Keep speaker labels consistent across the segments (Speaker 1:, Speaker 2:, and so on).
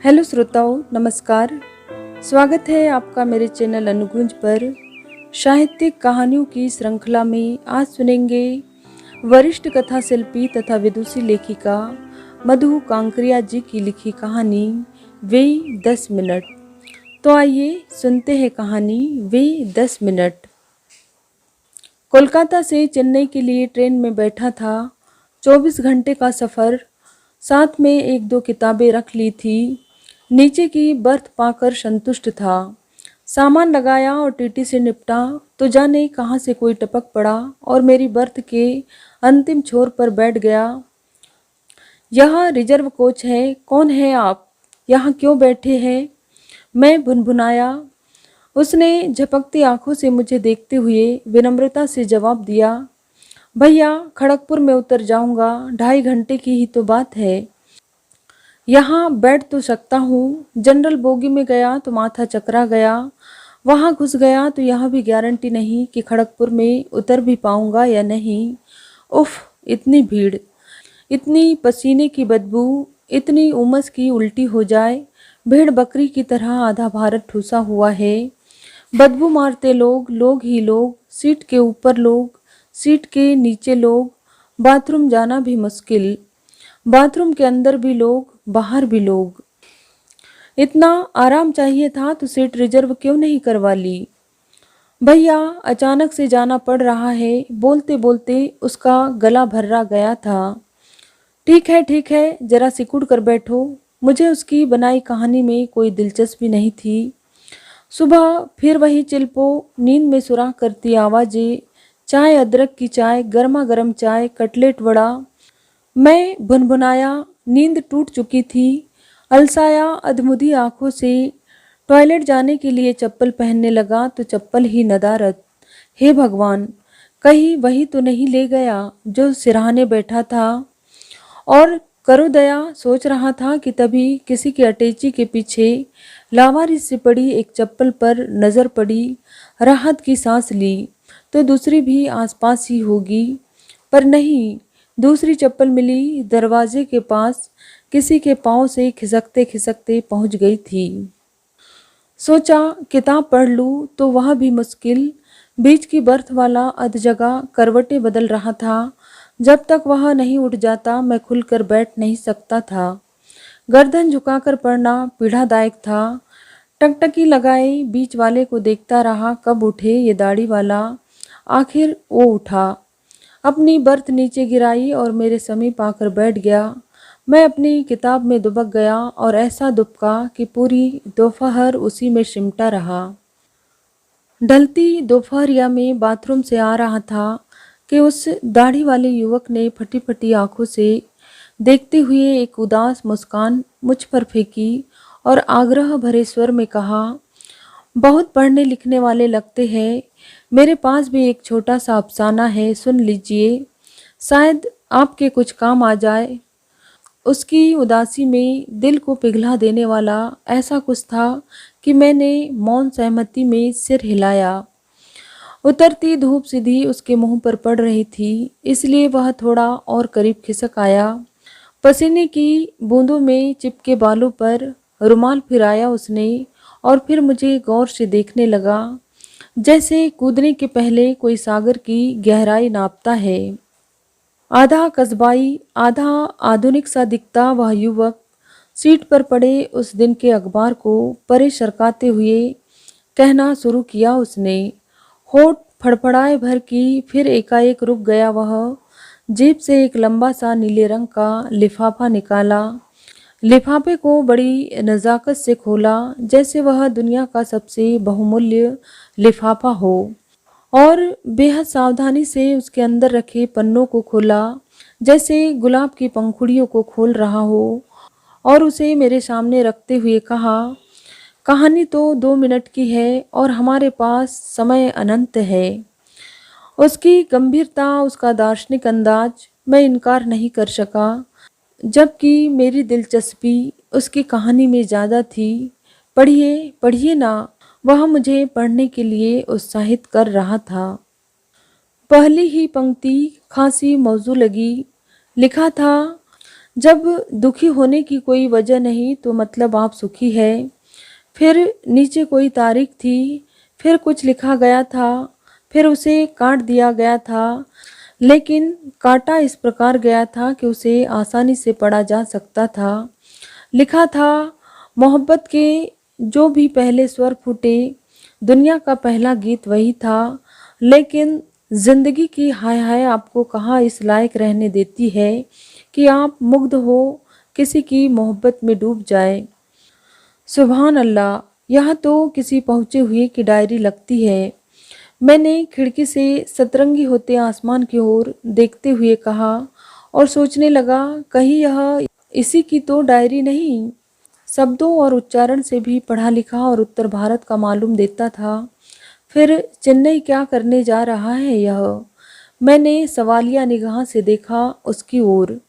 Speaker 1: Hello श्रोताओं, नमस्कार। स्वागत है आपका मेरे चैनल अनुगुंज पर। साहित्यिक कहानियों की श्रृंखला में आज सुनेंगे वरिष्ठ कथा शिल्पी तथा विदुषी लेखिका मधु कांकरिया जी की लिखी कहानी वे 10 मिनट। तो आइए सुनते हैं कहानी वे 10 मिनट। कोलकाता से चेन्नई के लिए ट्रेन में बैठा था। 24 घंटे का सफ़र, साथ में एक दो किताबें रख ली थी। नीचे की बर्थ पाकर संतुष्ट था। सामान लगाया और टीटी से निपटा तो जाने कहाँ से कोई टपक पड़ा और मेरी बर्थ के अंतिम छोर पर बैठ गया। यह रिजर्व कोच है, कौन है आप, यहाँ क्यों बैठे हैं? मैं भुनभुनाया। उसने झपकती आंखों से मुझे देखते हुए विनम्रता से जवाब दिया, भैया खड़गपुर में उतर जाऊंगा, 2.5 घंटे की ही तो बात है। यहाँ बैठ तो सकता हूँ, जनरल बोगी में गया तो माथा चकरा गया, वहाँ घुस गया तो यह भी गारंटी नहीं कि खड़गपुर में उतर भी पाऊँगा या नहीं। उफ, इतनी भीड़, इतनी पसीने की बदबू, इतनी उमस की उल्टी हो जाए। भेड़ बकरी की तरह आधा भारत ठूसा हुआ है। बदबू मारते लोग, लोग ही लोग, सीट के ऊपर लोग, सीट के नीचे लोग, बाथरूम जाना भी मुश्किल, बाथरूम के अंदर भी लोग, बाहर भी लोग। इतना आराम चाहिए था तो सीट रिजर्व क्यों नहीं करवा ली? भैया अचानक से जाना पड़ रहा है, बोलते बोलते उसका गला भर्रा गया था। ठीक है, जरा सिकुड़ कर बैठो। मुझे उसकी बनाई कहानी में कोई दिलचस्पी नहीं थी। सुबह फिर वही चिल्पो, नींद में सुराख करती आवाजें, चाय, अदरक की चाय, गर्मा गर्म चाय, कटलेट, वड़ा। मैं भुनभुनाया। नींद टूट चुकी थी। अलसाया अधमुधी आंखों से टॉयलेट जाने के लिए चप्पल पहनने लगा तो चप्पल ही नदारद। हे भगवान, कहीं वही तो नहीं ले गया जो सिरहाने बैठा था। और करो दया, सोच रहा था कि तभी किसी के अटैची के पीछे लावारिस से पड़ी एक चप्पल पर नज़र पड़ी। राहत की सांस ली तो दूसरी भी आसपास ही होगी, पर नहीं। दूसरी चप्पल मिली दरवाजे के पास, किसी के पांव से खिसकते खिसकते पहुंच गई थी। सोचा किताब पढ़ लूँ तो वह भी मुश्किल। बीच की बर्थ वाला अध जगह करवटें बदल रहा था। जब तक वह नहीं उठ जाता मैं खुलकर बैठ नहीं सकता था। गर्दन झुकाकर पढ़ना पीड़ादायक था। टकटकी लगाए बीच वाले को देखता रहा, कब उठे ये दाढ़ी वाला। आखिर वो उठा, अपनी बर्थ नीचे गिराई और मेरे समीप आकर बैठ गया। मैं अपनी किताब में दुबक गया और ऐसा दुबका कि पूरी दोपहर उसी में सिमटा रहा। ढलती दोपहरिया में बाथरूम से आ रहा था कि उस दाढ़ी वाले युवक ने फटी फटी आंखों से देखते हुए एक उदास मुस्कान मुझ पर फेंकी और आग्रह भरे स्वर में कहा, बहुत पढ़ने लिखने वाले लगते हैं, मेरे पास भी एक छोटा सा अफसाना है, सुन लीजिए, शायद आपके कुछ काम आ जाए। उसकी उदासी में दिल को पिघला देने वाला ऐसा कुछ था कि मैंने मौन सहमति में सिर हिलाया। उतरती धूप सीधी उसके मुंह पर पड़ रही थी, इसलिए वह थोड़ा और करीब खिसक आया। पसीने की बूंदों में चिपके बालों पर रुमाल फिराया उसने और फिर मुझे गौर से देखने लगा, जैसे कूदने के पहले कोई सागर की गहराई नापता है। आधा कस्बाई आधा आधुनिक सा दिखता वह युवक सीट पर पड़े उस दिन के अखबार को परे सरकाते हुए कहना शुरू किया उसने। होठ फड़फड़ाए भर की, फिर एकाएक रुक गया वह। जेब से एक लंबा सा नीले रंग का लिफाफा निकाला। लिफाफे को बड़ी नज़ाकत से खोला, जैसे वह दुनिया का सबसे बहुमूल्य लिफाफा हो, और बेहद सावधानी से उसके अंदर रखे पन्नों को खोला, जैसे गुलाब की पंखुड़ियों को खोल रहा हो, और उसे मेरे सामने रखते हुए कहा, कहानी तो 2 मिनट की है और हमारे पास समय अनंत है। उसकी गंभीरता, उसका दार्शनिक अंदाज मैं इनकार नहीं कर सका, जबकि मेरी दिलचस्पी उसकी कहानी में ज़्यादा थी। पढ़िए पढ़िए ना, वह मुझे पढ़ने के लिए उत्साहित कर रहा था। पहली ही पंक्ति खासी मौजू लगी। लिखा था, जब दुखी होने की कोई वजह नहीं तो मतलब आप सुखी है। फिर नीचे कोई तारीख थी, फिर कुछ लिखा गया था, फिर उसे काट दिया गया था, लेकिन काटा इस प्रकार गया था कि उसे आसानी से पढ़ा जा सकता था। लिखा था, मोहब्बत के जो भी पहले स्वर फूटे, दुनिया का पहला गीत वही था, लेकिन जिंदगी की हाय हाय आपको कहाँ इस लायक रहने देती है कि आप मुग्ध हो, किसी की मोहब्बत में डूब जाए। सुभान अल्लाह, यह तो किसी पहुँचे हुए की डायरी लगती है। मैंने खिड़की से सतरंगी होते आसमान की ओर देखते हुए कहा और सोचने लगा, कहीं यह इसी की तो डायरी नहीं। शब्दों और उच्चारण से भी पढ़ा लिखा और उत्तर भारत का मालूम देता था। फिर चेन्नई क्या करने जा रहा है यह? मैंने सवालिया निगाह से देखा उसकी ओर।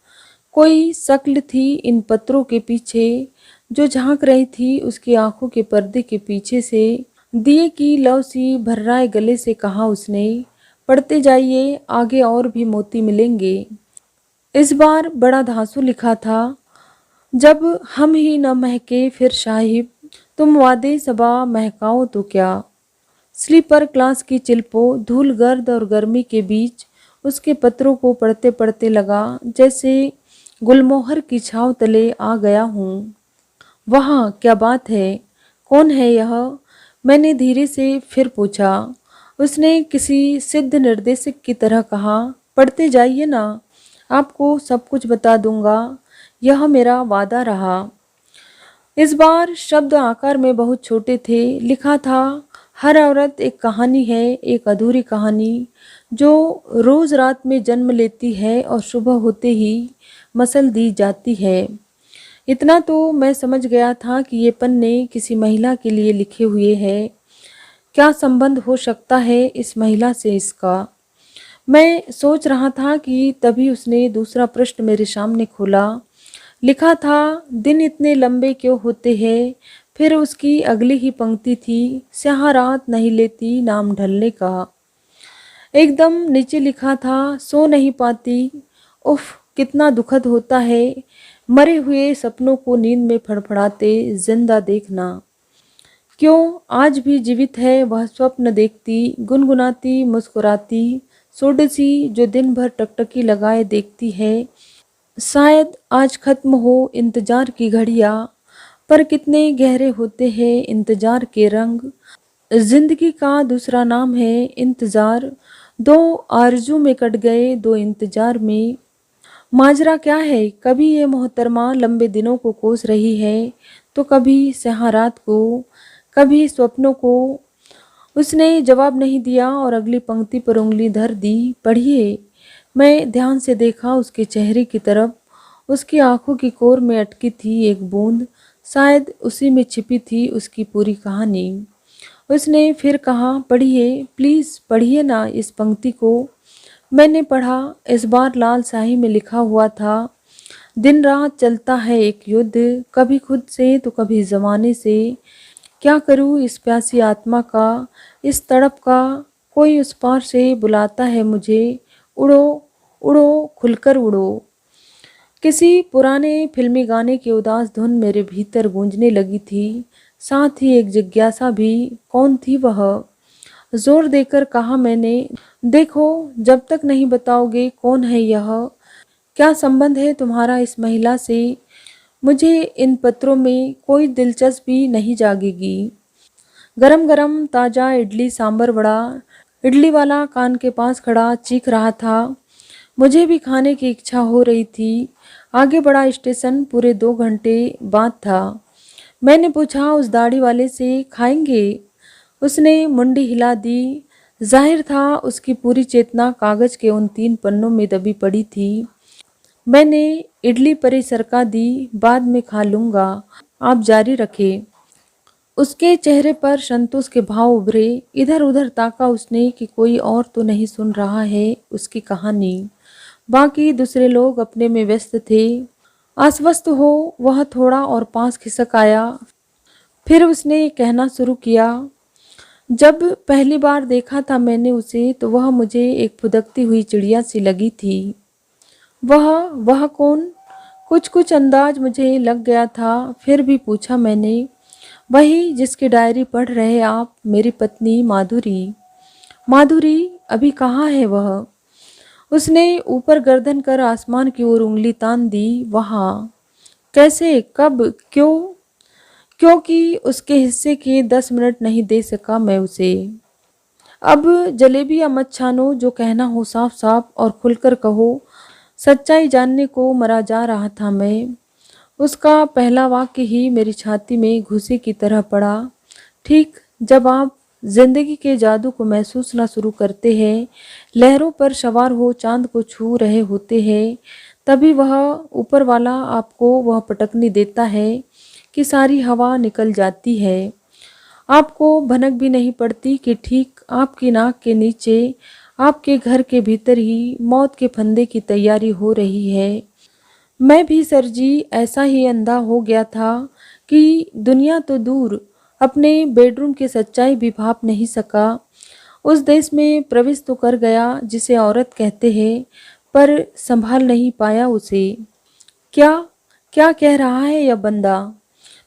Speaker 1: कोई शक्ल थी इन पत्रों के पीछे जो झांक रही थी उसकी आंखों के पर्दे के पीछे से। दिए की लौ सी भर्राए गले से कहा उसने, पढ़ते जाइए, आगे और भी मोती मिलेंगे। इस बार बड़ा धांसू लिखा था, जब हम ही न महके फिर साहिब, तुम वादे सबा महकाओ तो क्या। स्लीपर क्लास की चिल्पो धूल गर्द और गर्मी के बीच उसके पत्रों को पढ़ते पढ़ते लगा जैसे गुलमोहर की छाव तले आ गया हूँ। वहाँ क्या बात है, कौन है यह? मैंने धीरे से फिर पूछा। उसने किसी सिद्ध निर्देशक की तरह कहा, पढ़ते जाइए ना, आपको सब कुछ बता दूंगा, यह मेरा वादा रहा। इस बार शब्द आकार में बहुत छोटे थे। लिखा था, हर औरत एक कहानी है, एक अधूरी कहानी जो रोज रात में जन्म लेती है और सुबह होते ही मसल दी जाती है। इतना तो मैं समझ गया था कि ये पन्ने किसी महिला के लिए लिखे हुए हैं। क्या संबंध हो सकता है इस महिला से इसका? मैं सोच रहा था कि तभी उसने दूसरा पृष्ठ मेरे सामने खोला। लिखा था, दिन इतने लंबे क्यों होते हैं। फिर उसकी अगली ही पंक्ति थी, स्याह रात नहीं लेती नाम ढलने का। एकदम नीचे लिखा था, सो नहीं पाती। उफ, कितना दुखद होता है मरे हुए सपनों को नींद में फड़फड़ाते जिंदा देखना। क्यों आज भी जीवित है वह स्वप्न देखती, गुनगुनाती, मुस्कुराती सोडसी जो दिन भर टकटकी लगाए देखती है। शायद आज खत्म हो इंतजार की घड़ियाँ, पर कितने गहरे होते हैं इंतजार के रंग। जिंदगी का दूसरा नाम है इंतजार। दो आरजू में कट गए, दो इंतजार में। माजरा क्या है, कभी ये मोहतरमा लंबे दिनों को कोस रही है तो कभी सहारात को, कभी स्वप्नों को। उसने जवाब नहीं दिया और अगली पंक्ति पर उंगली धर दी, पढ़िए। मैं ध्यान से देखा उसके चेहरे की तरफ। उसकी आंखों की कोर में अटकी थी एक बूंद, शायद उसी में छिपी थी उसकी पूरी कहानी। उसने फिर कहा, पढ़िए, प्लीज़ पढ़िए ना इस पंक्ति को। मैंने पढ़ा। इस बार लाल स्याही में लिखा हुआ था, दिन रात चलता है एक युद्ध, कभी खुद से तो कभी जमाने से। क्या करूँ इस प्यासी आत्मा का, इस तड़प का। कोई उस पार से बुलाता है मुझे, उड़ो उड़ो खुलकर उड़ो। किसी पुराने फिल्मी गाने की उदास धुन मेरे भीतर गूंजने लगी थी, साथ ही एक जिज्ञासा भी। कौन थी वह? जोर देकर कहा मैंने, देखो, जब तक नहीं बताओगे कौन है यह, क्या संबंध है तुम्हारा इस महिला से, मुझे इन पत्रों में कोई दिलचस्पी नहीं जागेगी। गरम गरम ताज़ा इडली सांबर वड़ा। इडली वाला कान के पास खड़ा चीख रहा था। मुझे भी खाने की इच्छा हो रही थी। आगे बड़ा स्टेशन पूरे 2 घंटे बाद था। मैंने पूछा उस दाढ़ी वाले से, खाएंगे? उसने मुंडी हिला दी। जाहिर था उसकी पूरी चेतना कागज के उन 3 पन्नों में दबी पड़ी थी। मैंने इडली परे सरका दी, बाद में खा लूँगा, आप जारी रखें। उसके चेहरे पर संतोष के भाव उभरे। इधर उधर ताका उसने कि कोई और तो नहीं सुन रहा है उसकी कहानी। बाकी दूसरे लोग अपने में व्यस्त थे। आश्वस्त हो वह थोड़ा और पास खिसक आया। फिर उसने कहना शुरू किया, जब पहली बार देखा था मैंने उसे तो वह मुझे एक फुदकती हुई चिड़िया सी लगी थी। वह कौन? कुछ कुछ अंदाज मुझे लग गया था, फिर भी पूछा मैंने। वही जिसकी डायरी पढ़ रहे आप, मेरी पत्नी माधुरी। माधुरी अभी कहाँ है वह? उसने ऊपर गर्दन कर आसमान की ओर उंगली तान दी। वहाँ? कैसे, कब, क्यों? क्योंकि उसके हिस्से के 10 मिनट नहीं दे सका मैं उसे। अब जलेबी या मत छानो, जो कहना हो साफ साफ और खुलकर कहो। सच्चाई जानने को मरा जा रहा था मैं। उसका पहला वाक्य ही मेरी छाती में घुसे की तरह पड़ा। ठीक जब आप जिंदगी के जादू को महसूसना शुरू करते हैं, लहरों पर सवार हो चांद को छू रहे होते हैं, तभी वह ऊपर वाला आपको वह पटकनी देता है कि सारी हवा निकल जाती है। आपको भनक भी नहीं पड़ती कि ठीक आपकी नाक के नीचे, आपके घर के भीतर ही मौत के फंदे की तैयारी हो रही है। मैं भी सर जी ऐसा ही अंधा हो गया था कि दुनिया तो दूर, अपने बेडरूम की सच्चाई भी भाप नहीं सका। उस देश में प्रवेश तो कर गया जिसे औरत कहते हैं, पर संभाल नहीं पाया उसे। क्या क्या कह रहा है यह बंदा?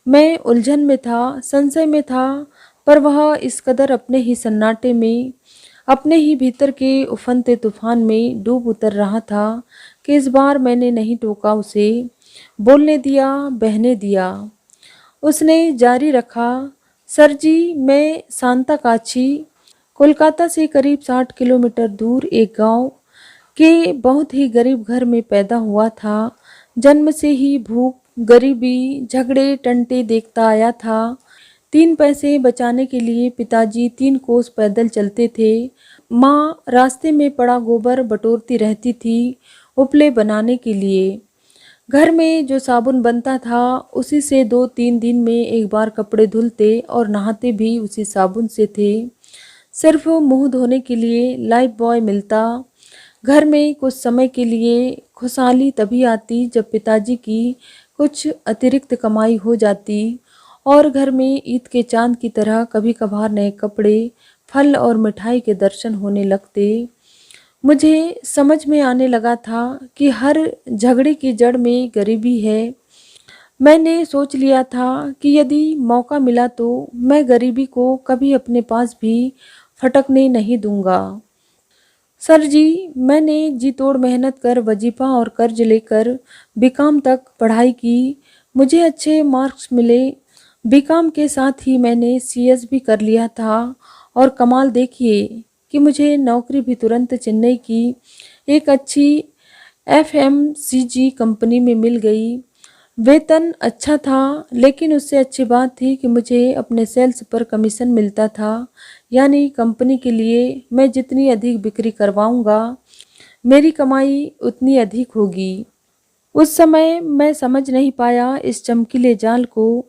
Speaker 1: मैं उलझन में था, संशय में था, पर वह इस कदर अपने ही सन्नाटे में, अपने ही भीतर के उफनते तूफान में डूब उतर रहा था कि इस बार मैंने नहीं टोका उसे, बोलने दिया, बहने दिया। उसने जारी रखा, सर जी मैं सांताकाछी, कोलकाता से करीब 60 किलोमीटर दूर एक गांव के बहुत ही गरीब घर में पैदा हुआ था। जन्म से ही भूख, गरीबी, झगड़े टंटे देखता आया था। 3 पैसे बचाने के लिए पिताजी 3 कोस पैदल चलते थे। माँ रास्ते में पड़ा गोबर बटोरती रहती थी उपले बनाने के लिए। घर में जो साबुन बनता था उसी से 2-3 दिन में एक बार कपड़े धुलते और नहाते भी उसी साबुन से थे। सिर्फ मुंह धोने के लिए लाइफ बॉय मिलता। घर में कुछ समय के लिए खुशहाली तभी आती जब पिताजी की कुछ अतिरिक्त कमाई हो जाती और घर में ईद के चांद की तरह कभी कभार नए कपड़े, फल और मिठाई के दर्शन होने लगते। मुझे समझ में आने लगा था कि हर झगड़े की जड़ में गरीबी है। मैंने सोच लिया था कि यदि मौका मिला तो मैं गरीबी को कभी अपने पास भी फटकने नहीं दूंगा। सर जी मैंने जी तोड़ मेहनत कर वजीफा और कर्ज लेकर बीकॉम तक पढ़ाई की। मुझे अच्छे मार्क्स मिले। बीकॉम के साथ ही मैंने सीएस भी कर लिया था और कमाल देखिए कि मुझे नौकरी भी तुरंत चेन्नई की एक अच्छी एफएमसीजी कंपनी में मिल गई। वेतन अच्छा था, लेकिन उससे अच्छी बात थी कि मुझे अपने सेल्स पर कमीशन मिलता था, यानी कंपनी के लिए मैं जितनी अधिक बिक्री करवाऊंगा, मेरी कमाई उतनी अधिक होगी। उस समय मैं समझ नहीं पाया इस चमकीले जाल को।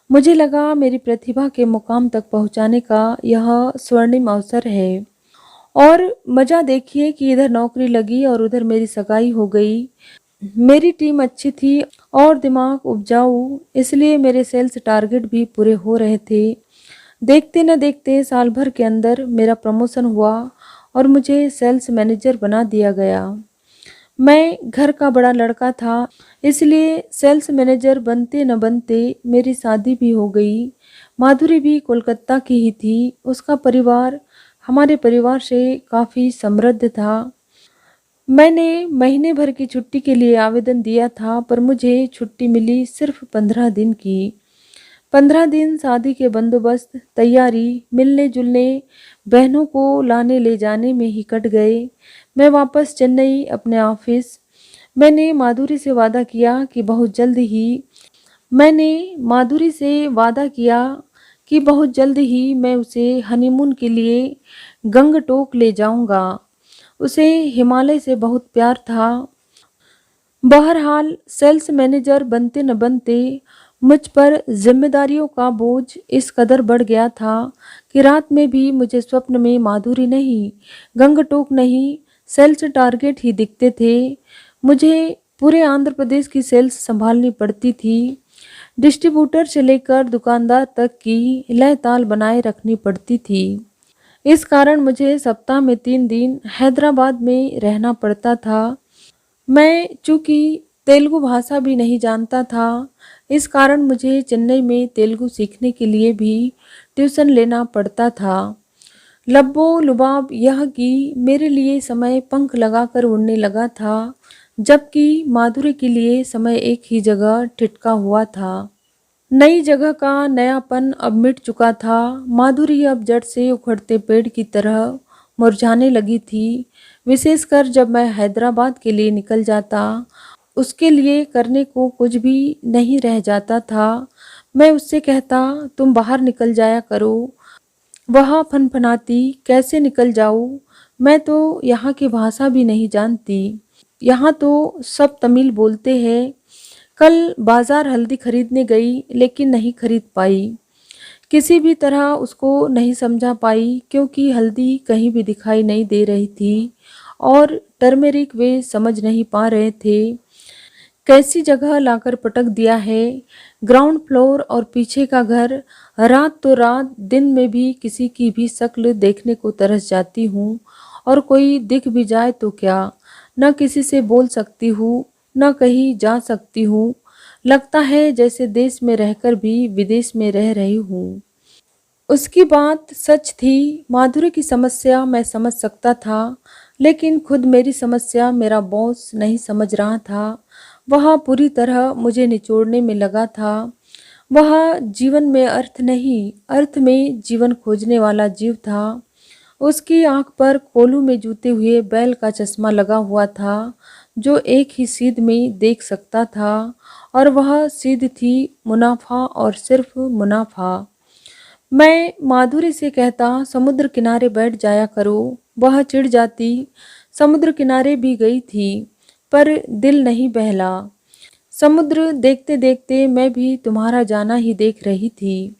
Speaker 1: मुझे लगा मेरी प्रतिभा के मुकाम तक पहुंचाने का यह स्वर्णिम अवसर है। और मजा देखिए कि इधर नौकरी लगी और उधर मेरी सगाई हो गई। मेरी टीम अच्छी थी और दिमाग उपजाऊ, इसलिए मेरे सेल्स टारगेट भी पूरे हो रहे थे। देखते न देखते साल भर के अंदर मेरा प्रमोशन हुआ और मुझे सेल्स मैनेजर बना दिया गया। मैं घर का बड़ा लड़का था, इसलिए सेल्स मैनेजर बनते न बनते मेरी शादी भी हो गई। माधुरी भी कोलकाता की ही थी। उसका परिवार हमारे परिवार से काफ़ी समृद्ध था। मैंने महीने भर की छुट्टी के लिए आवेदन दिया था, पर मुझे छुट्टी मिली सिर्फ 15 दिन की। 15 दिन शादी के बंदोबस्त, तैयारी, मिलने जुलने, बहनों को लाने ले जाने में ही कट गए। मैं वापस चेन्नई अपने ऑफिस। मैंने माधुरी से वादा किया कि बहुत जल्द ही मैंने माधुरी से वादा किया कि बहुत जल्द ही मैं उसे हनीमून के लिए गंगटोक ले जाऊंगा। उसे हिमालय से बहुत प्यार था। बहरहाल सेल्स मैनेजर बनते न बनते मुझ पर जिम्मेदारियों का बोझ इस कदर बढ़ गया था कि रात में भी मुझे स्वप्न में माधुरी नहीं, गंगटोक नहीं, सेल्स टारगेट ही दिखते थे। मुझे पूरे आंध्र प्रदेश की सेल्स संभालनी पड़ती थी। डिस्ट्रीब्यूटर से लेकर दुकानदार तक की लय ताल बनाए रखनी पड़ती थी। इस कारण मुझे सप्ताह में 3 दिन हैदराबाद में रहना पड़ता था। मैं चूँकि तेलुगु भाषा भी नहीं जानता था। इस कारण मुझे चेन्नई में तेलुगु सीखने के लिए भी ट्यूशन लेना पड़ता था। लब्बो लुबाब यह कि मेरे लिए समय पंख लगाकर उड़ने लगा था, जबकि माधुरी के लिए समय एक ही जगह ठिठका हुआ था। नई जगह का नयापन अब मिट चुका था। माधुरी अब जड़ से उखड़ते पेड़ की तरह मुरझाने लगी थी। विशेषकर जब मैं हैदराबाद के लिए निकल जाता, उसके लिए करने को कुछ भी नहीं रह जाता था। मैं उससे कहता, तुम बाहर निकल जाया करो। वह फनफनाती, कैसे निकल जाऊँ? मैं तो यहाँ की भाषा भी नहीं जानती। यहाँ तो सब तमिल बोलते हैं। कल बाजार हल्दी खरीदने गई, लेकिन नहीं खरीद पाई। किसी भी तरह उसको नहीं समझा पाई, क्योंकि हल्दी कहीं भी दिखाई नहीं दे रही थी और टर्मेरिक वे समझ नहीं पा रहे थे। कैसी जगह लाकर पटक दिया है। ग्राउंड फ्लोर और पीछे का घर। रात तो रात, दिन में भी किसी की भी शक्ल देखने को तरस जाती हूँ, और कोई दिख भी जाए तो क्या, न किसी से बोल सकती हूँ, न कहीं जा सकती हूँ। लगता है जैसे देश में रहकर भी विदेश में रह रही हूँ। उसकी बात सच थी। माधुरी की समस्या मैं समझ सकता था, लेकिन खुद मेरी समस्या मेरा बॉस नहीं समझ रहा था। वह पूरी तरह मुझे निचोड़ने में लगा था। वह जीवन में अर्थ नहीं, अर्थ में जीवन खोजने वाला जीव था। उसकी आंख पर कोलू में जूते हुए बैल का चश्मा लगा हुआ था, जो एक ही सीध में देख सकता था, और वह सीध थी मुनाफा और सिर्फ मुनाफा। मैं माधुरी से कहता, समुद्र किनारे बैठ जाया करो। वह चिढ़ जाती। समुद्र किनारे भी गई थी, पर दिल नहीं बहला। समुद्र देखते देखते मैं भी तुम्हारा जाना ही देख रही थी।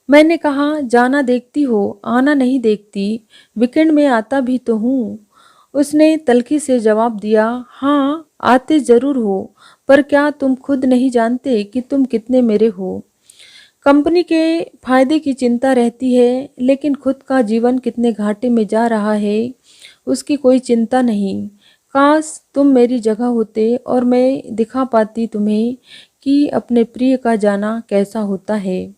Speaker 1: मैंने कहा, जाना देखती हो, आना नहीं देखती। वीकेंड में आता भी तो हूँ। उसने तल्खी से जवाब दिया, हाँ आते जरूर हो, पर क्या तुम खुद नहीं जानते कि तुम कितने मेरे हो? कंपनी के फायदे की चिंता रहती है, लेकिन खुद का जीवन कितने घाटे में जा रहा है, उसकी कोई चिंता नहीं। काश तुम मेरी जगह होते और मैं दिखा पाती तुम्हें कि अपने प्रिय का जाना कैसा होता है।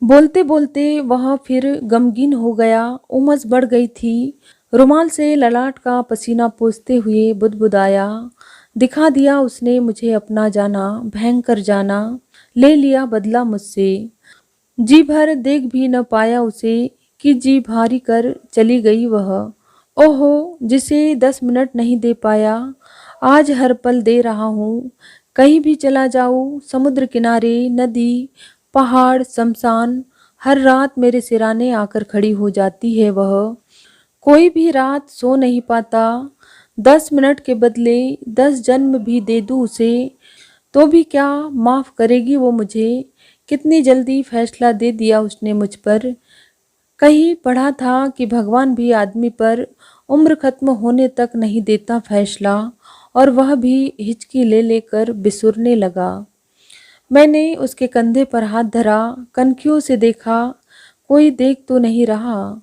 Speaker 1: बोलते बोलते वह फिर गमगीन हो गया। उमस बढ़ गई थी। रुमाल से ललाट का पसीना पोंछते हुए बुदबुदाया, दिखा दिया उसने मुझे अपना जाना, भयंकर जाना। ले लिया बदला मुझसे। जी भर देख भी न पाया उसे कि जी भारी कर चली गई वह। ओहो, जिसे 10 मिनट नहीं दे पाया, आज हर पल दे रहा हूँ। कहीं भी चला जाऊँ, समुद्र किनारे, नदी, पहाड़, शमशान, हर रात मेरे सिराने आकर खड़ी हो जाती है वह। कोई भी रात सो नहीं पाता। 10 मिनट के बदले 10 जन्म भी दे दूँ उसे, तो भी क्या माफ़ करेगी वो मुझे? कितनी जल्दी फैसला दे दिया उसने मुझ पर। कहीं पढ़ा था कि भगवान भी आदमी पर उम्र खत्म होने तक नहीं देता फैसला, और वह भी हिचकी ले लेकर बिसुरने लगा। मैंने उसके कंधे पर हाथ धरा, कनखियों से देखा, कोई देख तो नहीं रहा।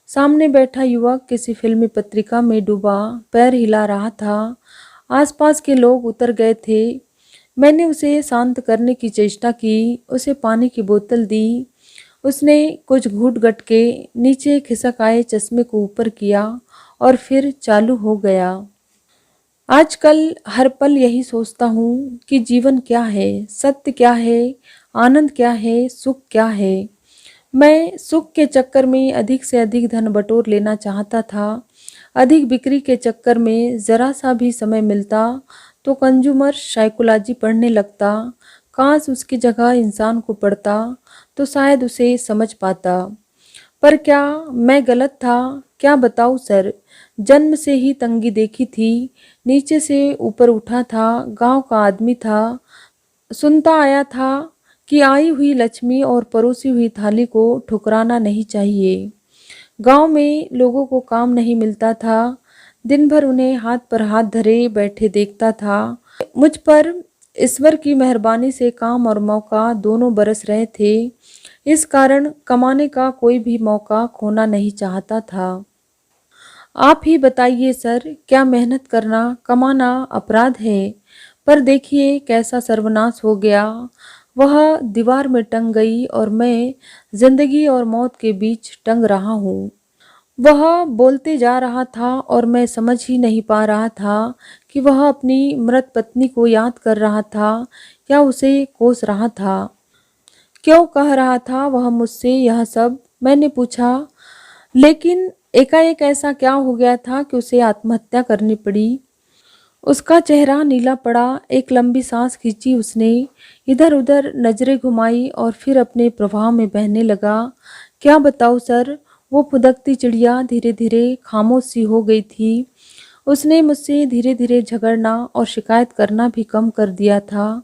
Speaker 1: सामने बैठा युवक किसी फिल्मी पत्रिका में डूबा पैर हिला रहा था। आसपास के लोग उतर गए थे। मैंने उसे शांत करने की चेष्टा की, उसे पानी की बोतल दी। उसने कुछ घूंट गट के नीचे खिसक आए चश्मे को ऊपर किया और फिर चालू हो गया। आजकल हर पल यही सोचता हूँ कि जीवन क्या है, सत्य क्या है, आनंद क्या है, सुख क्या है। मैं सुख के चक्कर में अधिक से अधिक धन बटोर लेना चाहता था। अधिक बिक्री के चक्कर में जरा सा भी समय मिलता तो कंज्यूमर साइकोलॉजी पढ़ने लगता। काश उसकी जगह इंसान को पढ़ता तो शायद उसे समझ पाता। पर क्या मैं गलत था? क्या बताऊँ सर, जन्म से ही तंगी देखी थी। नीचे से ऊपर उठा था, गांव का आदमी था। सुनता आया था कि आई हुई लक्ष्मी और परोसी हुई थाली को ठुकराना नहीं चाहिए। गांव में लोगों को काम नहीं मिलता था। दिन भर उन्हें हाथ पर हाथ धरे बैठे देखता था। मुझ पर ईश्वर की मेहरबानी से काम और मौका दोनों बरस रहे थे। इस कारण कमाने का कोई भी मौका खोना नहीं चाहता था। आप ही बताइए सर, क्या मेहनत करना, कमाना अपराध है? पर देखिए कैसा सर्वनाश हो गया। वह दीवार में टंग गई और मैं जिंदगी और मौत के बीच टंग रहा हूँ। वह बोलते जा रहा था और मैं समझ ही नहीं पा रहा था कि वह अपनी मृत पत्नी को याद कर रहा था या उसे कोस रहा था। क्यों कह रहा था वह मुझसे यह सब, मैंने पूछा। लेकिन एकाएक ऐसा क्या हो गया था कि उसे आत्महत्या करनी पड़ी। उसका चेहरा नीला पड़ा। एक लंबी सांस खींची उसने, इधर उधर नजरें घुमाई और फिर अपने प्रवाह में बहने लगा। क्या बताऊं सर, वो फुदकती चिड़िया धीरे धीरे खामोश सी हो गई थी। उसने मुझसे धीरे धीरे झगड़ना और शिकायत करना भी कम कर दिया था।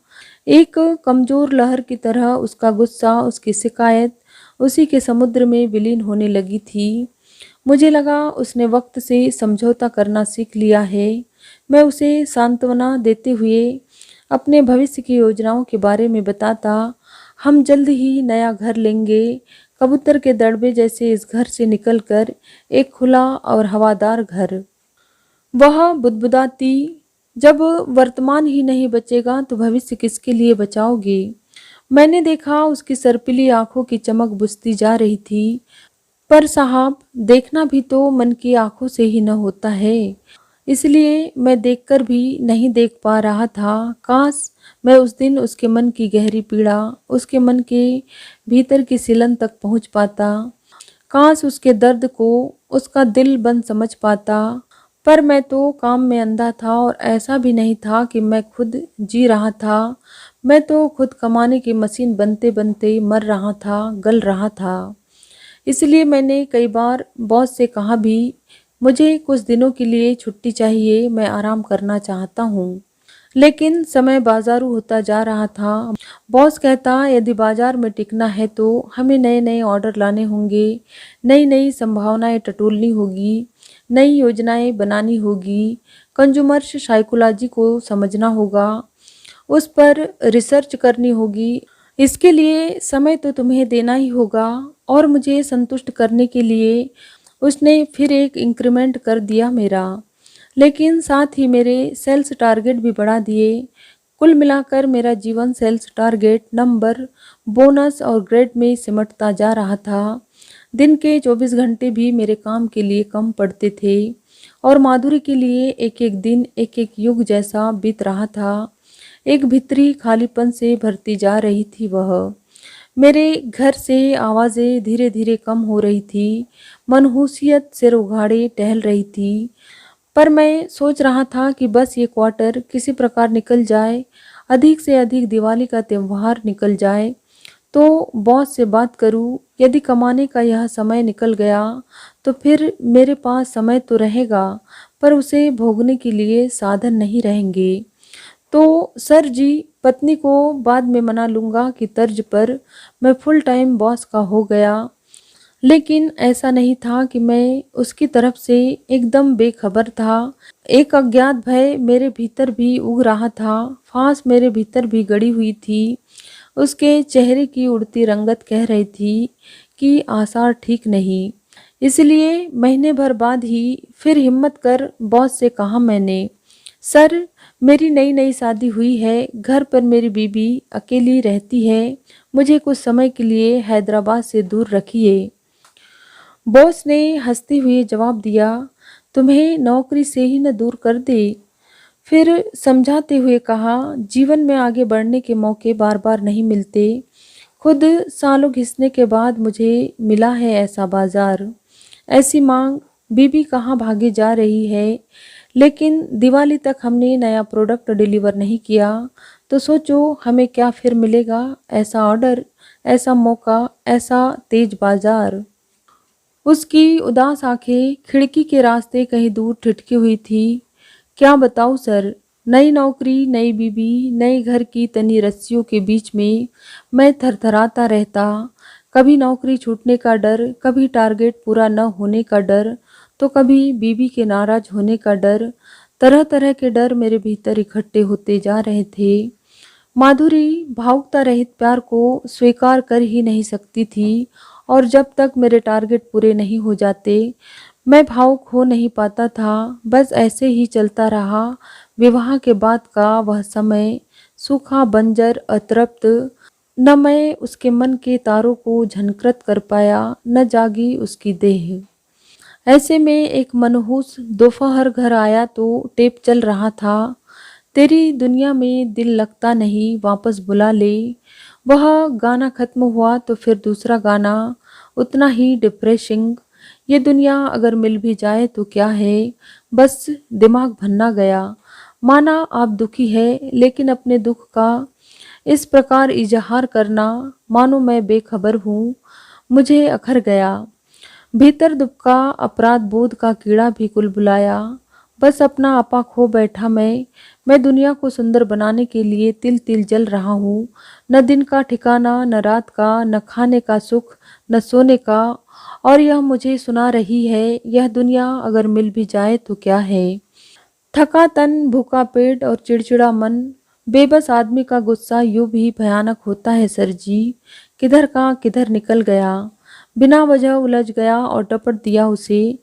Speaker 1: एक कमजोर लहर की तरह उसका गुस्सा, उसकी शिकायत उसी के समुद्र में विलीन होने लगी थी। मुझे लगा उसने वक्त से समझौता करना सीख लिया है। मैं उसे सांत्वना देते हुए अपने भविष्य की योजनाओं के बारे में बताता। हम जल्द ही नया घर लेंगे, कबूतर के दड़बे जैसे इस घर से निकलकर एक खुला और हवादार घर। वह बुदबुदाती, जब वर्तमान ही नहीं बचेगा तो भविष्य किसके लिए बचाओगे। मैंने देखा उसकी सर्पिली आंखों की चमक बुझती जा रही थी। पर साहब, देखना भी तो मन की आंखों से ही न होता है, इसलिए मैं देखकर भी नहीं देख पा रहा था। काश मैं उस दिन उसके मन की गहरी पीड़ा, उसके मन के भीतर की सिलन तक पहुंच पाता। काश उसके दर्द को उसका दिल बन समझ पाता। पर मैं तो काम में अंधा था और ऐसा भी नहीं था कि मैं खुद जी रहा था। मैं तो खुद कमाने की मशीन बनते बनते मर रहा था, गल रहा था। इसलिए मैंने कई बार बॉस से कहा भी, मुझे कुछ दिनों के लिए छुट्टी चाहिए, मैं आराम करना चाहता हूँ। लेकिन समय बाजारू होता जा रहा था। बॉस कहता, यदि बाजार में टिकना है तो हमें नए नए ऑर्डर लाने होंगे, नई नई संभावनाएं टटोलनी होगी, नई योजनाएं बनानी होगी, कंज्यूमर्स साइकोलॉजी को समझना होगा, उस पर रिसर्च करनी होगी। इसके लिए समय तो तुम्हें देना ही होगा। और मुझे संतुष्ट करने के लिए उसने फिर एक इंक्रीमेंट कर दिया मेरा, लेकिन साथ ही मेरे सेल्स टारगेट भी बढ़ा दिए। कुल मिलाकर मेरा जीवन सेल्स टारगेट, नंबर, बोनस और ग्रेड में सिमटता जा रहा था। दिन के 24 घंटे भी मेरे काम के लिए कम पड़ते थे और माधुरी के लिए एक एक दिन एक एक युग जैसा बीत रहा था। एक भीतरी खालीपन से भरती जा रही थी वह। मेरे घर से आवाज़ें धीरे धीरे कम हो रही थी। मनहूसियत सिर उघाड़े टहल रही थी। पर मैं सोच रहा था कि बस ये क्वार्टर किसी प्रकार निकल जाए, अधिक से अधिक दिवाली का त्यौहार निकल जाए तो बॉस से बात करूं। यदि कमाने का यह समय निकल गया तो फिर मेरे पास समय तो रहेगा, पर उसे भोगने के लिए साधन नहीं रहेंगे। तो सर जी, पत्नी को बाद में मना लूँगा कि तर्ज पर मैं फुल टाइम बॉस का हो गया। लेकिन ऐसा नहीं था कि मैं उसकी तरफ से एकदम बेखबर था। एक अज्ञात भय मेरे भीतर भी उग रहा था, फांस मेरे भीतर भी गड़ी हुई थी। उसके चेहरे की उड़ती रंगत कह रही थी कि आसार ठीक नहीं। इसलिए महीने भर बाद ही फिर हिम्मत कर बॉस से कहा मैंने, सर, मेरी नई नई शादी हुई है, घर पर मेरी बीबी अकेली रहती है, मुझे कुछ समय के लिए हैदराबाद से दूर रखिए। बॉस ने हंसते हुए जवाब दिया, तुम्हें नौकरी से ही न दूर कर दे। फिर समझाते हुए कहा, जीवन में आगे बढ़ने के मौके बार बार नहीं मिलते। खुद सालों घिसने के बाद मुझे मिला है ऐसा बाजार, ऐसी मांग। बीबी कहाँ भागी जा रही है। लेकिन दिवाली तक हमने नया प्रोडक्ट डिलीवर नहीं किया तो सोचो हमें क्या फिर मिलेगा। ऐसा ऑर्डर, ऐसा मौका, ऐसा तेज बाजार। उसकी उदास आंखें खिड़की के रास्ते कहीं दूर ठिठकी हुई थी। क्या बताऊं सर, नई नौकरी, नई बीबी, नए घर की तनी रस्सियों के बीच में मैं थरथराता रहता। कभी नौकरी छूटने का डर, कभी टारगेट पूरा न होने का डर, तो कभी बीबी के नाराज होने का डर। तरह तरह के डर मेरे भीतर इकट्ठे होते जा रहे थे। माधुरी भावुकता रहित प्यार को स्वीकार कर ही नहीं सकती थी और जब तक मेरे टारगेट पूरे नहीं हो जाते मैं भावुक हो नहीं पाता था। बस ऐसे ही चलता रहा। विवाह के बाद का वह समय सूखा, बंजर, अतृप्त। न मैं उसके मन के तारों को झनकृत कर पाया, न जागी उसकी देह। ऐसे में एक मनहूस दोपहर घर आया तो टेप चल रहा था, तेरी दुनिया में दिल लगता नहीं, वापस बुला ले। वह गाना खत्म हुआ तो फिर दूसरा गाना, उतना ही डिप्रेसिंग। ये दुनिया अगर मिल भी जाए तो क्या है, बस दिमाग भन्ना गया। माना आप दुखी है, लेकिन अपने दुख का इस प्रकार इजहार करना, मानो मैं बेखबर हूँ, मुझे अखर गया। भीतर दुबका अपराध बोध का कीड़ा भी कुलबुलाया। बस अपना आपा खो बैठा मैं दुनिया को सुंदर बनाने के लिए तिल तिल जल रहा हूँ। न दिन का ठिकाना, न रात का, न खाने का सुख, न सोने का। और यह मुझे सुना रही है, यह दुनिया अगर मिल भी जाए तो क्या है। थका तन, भूखा पेट और चिड़चिड़ा मन। बेबस आदमी का गुस्सा यूं भी भयानक होता है सर जी। किधर का किधर निकल गया, बिना वजह उलझ गया और टपट दिया उसे।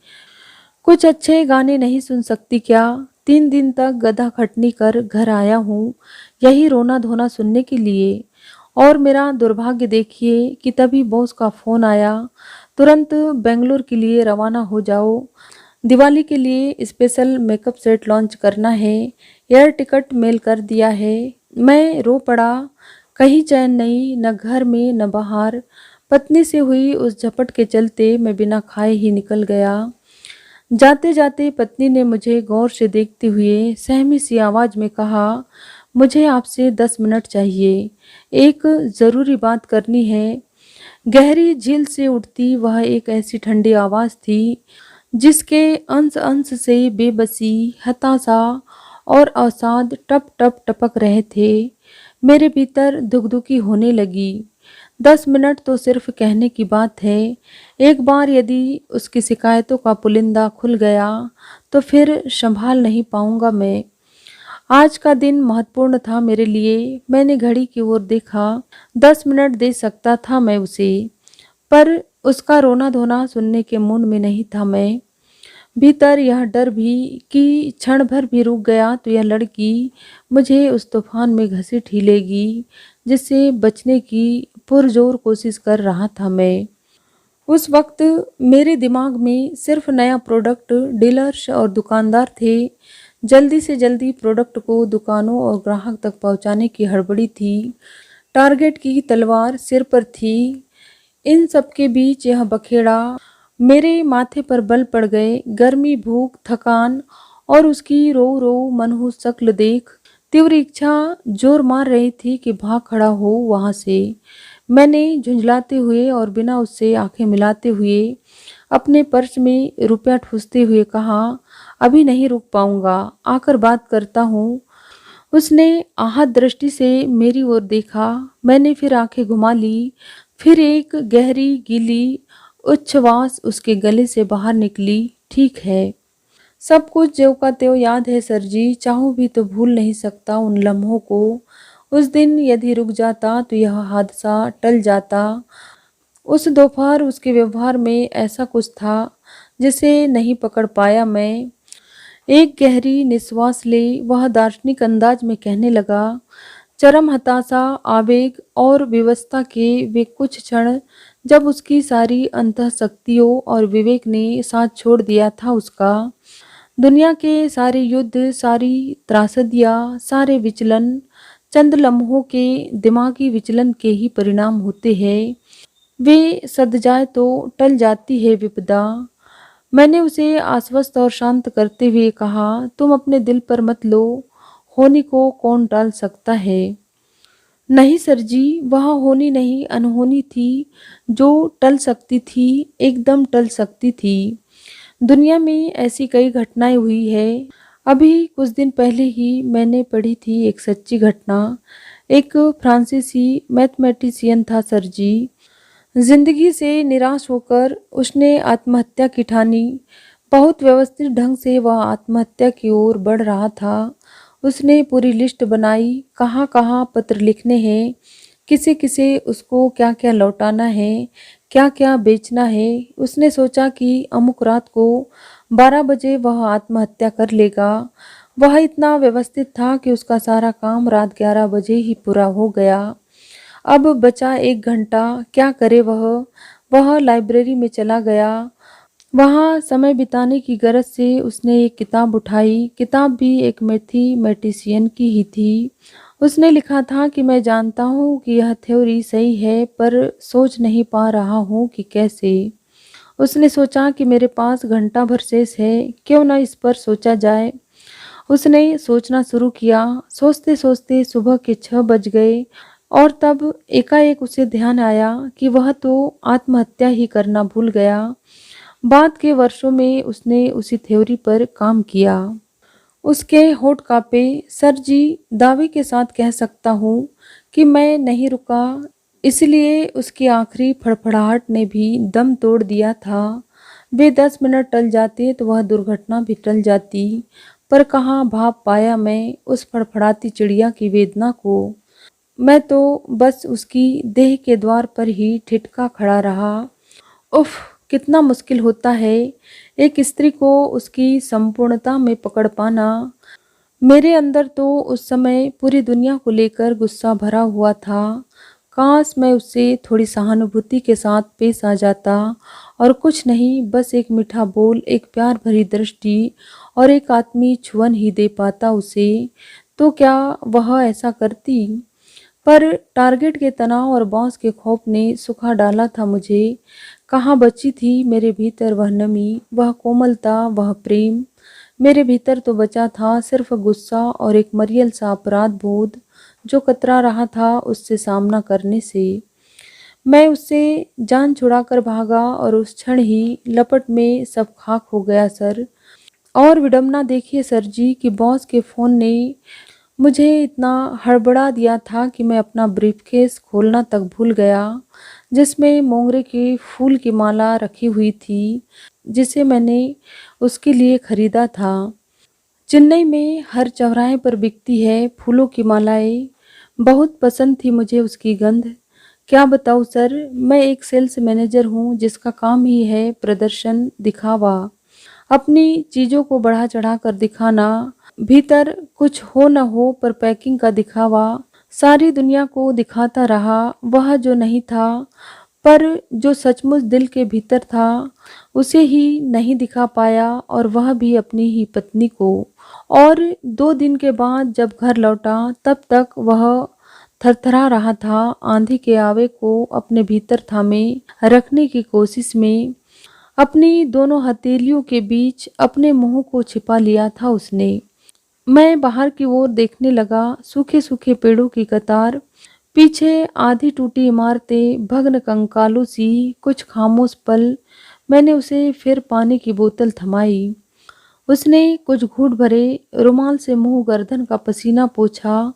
Speaker 1: कुछ अच्छे गाने नहीं सुन सकती क्या? 3 दिन तक गधा खटनी कर घर आया हूँ, यही रोना धोना सुनने के लिए। और मेरा दुर्भाग्य देखिए कि तभी बॉस का फोन आया, तुरंत बेंगलोर के लिए रवाना हो जाओ, दिवाली के लिए स्पेशल मेकअप सेट लॉन्च करना है, एयर टिकट मेल कर दिया है। मैं रो पड़ा, कहीं चैन नहीं, न घर में न बाहर। पत्नी से हुई उस झपट के चलते मैं बिना खाए ही निकल गया। जाते जाते पत्नी ने मुझे गौर से देखते हुए सहमी सी आवाज में कहा, मुझे आपसे 10 मिनट चाहिए, एक ज़रूरी बात करनी है। गहरी झील से उठती वह एक ऐसी ठंडी आवाज़ थी जिसके अंश अंश से बेबसी, हताशा और अवसाद टप टप टपक रहे थे। मेरे भीतर धुकधुकी होने लगी। 10 मिनट तो सिर्फ कहने की बात है, एक बार यदि उसकी शिकायतों का पुलिंदा खुल गया तो फिर संभाल नहीं पाऊंगा मैं। आज का दिन महत्वपूर्ण था मेरे लिए। मैंने घड़ी की ओर देखा, 10 मिनट दे सकता था मैं उसे, पर उसका रोना धोना सुनने के मूड में नहीं था मैं। भीतर यह डर भी कि क्षण भर भी रुक गया तो यह लड़की मुझे उस तूफान में घसीट ही लेगी जिससे बचने की पुरजोर कोशिश कर रहा था मैं। उस वक्त मेरे दिमाग में सिर्फ नया प्रोडक्ट, डीलर्स और दुकानदार थे। जल्दी से जल्दी प्रोडक्ट को दुकानों और ग्राहक तक पहुंचाने की हड़बड़ी थी। टारगेट की तलवार सिर पर थी। इन सब के बीच यह बखेड़ा मेरे माथे पर बल पड़ गए। गर्मी, भूख, थकान और उसकी रो रो मनहूस शक्ल देख तीव्र इच्छा जोर मार रही थी कि भाग खड़ा हो वहां से। मैंने झुंझलाते हुए और बिना उससे आंखें मिलाते हुए अपने पर्स में रुपया ठूसते हुए कहा, अभी नहीं रुक पाऊंगा, आकर बात करता हूँ। उसने आहत दृष्टि से मेरी ओर देखा। मैंने फिर आंखें घुमा ली। फिर एक गहरी गीली उच्छ्वास उसके गले से बाहर निकली। ठीक है, सब कुछ ज्यों का त्यों याद है सर जी, चाहूं भी तो भूल नहीं सकता उन लम्हों को। उस दिन यदि रुक जाता तो यह हादसा टल जाता। उस दोपहर उसके व्यवहार में ऐसा कुछ था जिसे नहीं पकड़ पाया मैं। एक गहरी निश्वास ले वह दार्शनिक अंदाज में कहने लगा, चरम हताशा, आवेग और विवशता के वे कुछ क्षण जब उसकी सारी अंतःशक्तियों और विवेक ने साथ छोड़ दिया था उसका। दुनिया के सारे युद्ध, सारी त्रासदियाँ, सारे विचलन चंद लम्हों के दिमागी विचलन के ही परिणाम होते हैं। वे सद जाए तो टल जाती है विपदा। मैंने उसे आश्वस्त और शांत करते हुए कहा, तुम अपने दिल पर मत लो, होनी को कौन टाल सकता है। नहीं सर जी, वह होनी नहीं अनहोनी थी जो टल सकती थी, एकदम टल सकती थी। दुनिया में ऐसी कई घटनाएं हुई है। अभी कुछ दिन पहले ही मैंने पढ़ी थी एक सच्ची घटना। एक फ्रांसीसी मैथमेटिशियन था सर जी। जिंदगी से निराश होकर उसने आत्महत्या की ठानी। बहुत व्यवस्थित ढंग से वह आत्महत्या की ओर बढ़ रहा था। उसने पूरी लिस्ट बनाई, कहाँ कहाँ पत्र लिखने हैं, किसे किसे उसको क्या क्या लौटाना है, क्या क्या बेचना है। उसने सोचा कि अमुक रात को 12 बजे वह आत्महत्या कर लेगा। वह इतना व्यवस्थित था कि उसका सारा काम रात 11 बजे ही पूरा हो गया। अब बचा 1 घंटा, क्या करे वह। वह लाइब्रेरी में चला गया। वहाँ समय बिताने की गरज से उसने एक किताब उठाई। किताब भी एक मैथमेटिशियन की ही थी। उसने लिखा था कि मैं जानता हूँ कि यह थ्योरी सही है, पर सोच नहीं पा रहा हूँ कि कैसे। उसने सोचा कि मेरे पास घंटा भर शेष है, क्यों न इस पर सोचा जाए। उसने सोचना शुरू किया। सोचते सोचते सुबह के 6 बज गए और तब एकाएक उसे ध्यान आया कि वह तो आत्महत्या ही करना भूल गया। बाद के वर्षों में उसने उसी थ्योरी पर काम किया। उसके होठ कांपे। सर जी, दावे के साथ कह सकता हूँ कि मैं नहीं रुका, इसलिए उसकी आखिरी फड़फड़ाहट ने भी दम तोड़ दिया था। वे 10 मिनट टल जाते तो वह दुर्घटना भी टल जाती, पर कहाँ भाप पाया मैं उस फड़फड़ाती चिड़िया की वेदना को। मैं तो बस उसकी देह के द्वार पर ही ठिठका खड़ा रहा। उफ, कितना मुश्किल होता है एक स्त्री को उसकी संपूर्णता में पकड़ पाना। मेरे अंदर तो उस समय पूरी दुनिया को लेकर गुस्सा भरा हुआ था। काश मैं उससे थोड़ी सहानुभूति के साथ पेश आ जाता, और कुछ नहीं, बस एक मीठा बोल, एक प्यार भरी दृष्टि और एक आत्मीय छुअन ही दे पाता उसे, तो क्या वह ऐसा करती। पर टारगेट के तनाव और बॉस के खौफ ने सुखा डाला था मुझे। कहाँ बची थी मेरे भीतर वह नमी, वह कोमलता, वह प्रेम। मेरे भीतर तो बचा था सिर्फ गुस्सा और एक मरियल सा अपराध बोध, जो कतरा रहा था उससे सामना करने से। मैं उससे जान छुड़ाकर भागा और उस क्षण ही लपट में सब खाक हो गया सर। और विडम्बना देखिए सर जी कि बॉस के फ़ोन ने मुझे इतना हड़बड़ा दिया था कि मैं अपना ब्रीफकेस खोलना तक भूल गया, जिसमें मोंगरे के फूल की माला रखी हुई थी, जिसे मैंने उसके लिए खरीदा था। चेन्नई में हर चौराहे पर बिकती है फूलों की मालाएं। बहुत पसंद थी मुझे उसकी गंध। क्या बताऊँ सर, मैं एक सेल्स मैनेजर हूँ जिसका काम ही है प्रदर्शन, दिखावा, अपनी चीज़ों को बढ़ा चढ़ा कर दिखाना। भीतर कुछ हो न हो पर पैकिंग का दिखावा। सारी दुनिया को दिखाता रहा वह जो नहीं था, पर जो सचमुच दिल के भीतर था उसे ही नहीं दिखा पाया, और वह भी अपनी ही पत्नी को। और 2 दिन के बाद जब घर लौटा तब तक वह थरथरा रहा था, आंधी के आवे को अपने भीतर थामे रखने की कोशिश में। अपनी दोनों हथेलियों के बीच अपने मुंह को छिपा लिया था उसने। मैं बाहर की ओर देखने लगा। सूखे सूखे पेड़ों की कतार, पीछे आधी टूटी इमारतें, भग्न कंकालों सी, कुछ खामोश पल। मैंने उसे फिर पानी की बोतल थमाई। उसने कुछ घूंट भरे, रुमाल से मुंह गर्दन का पसीना पोंछा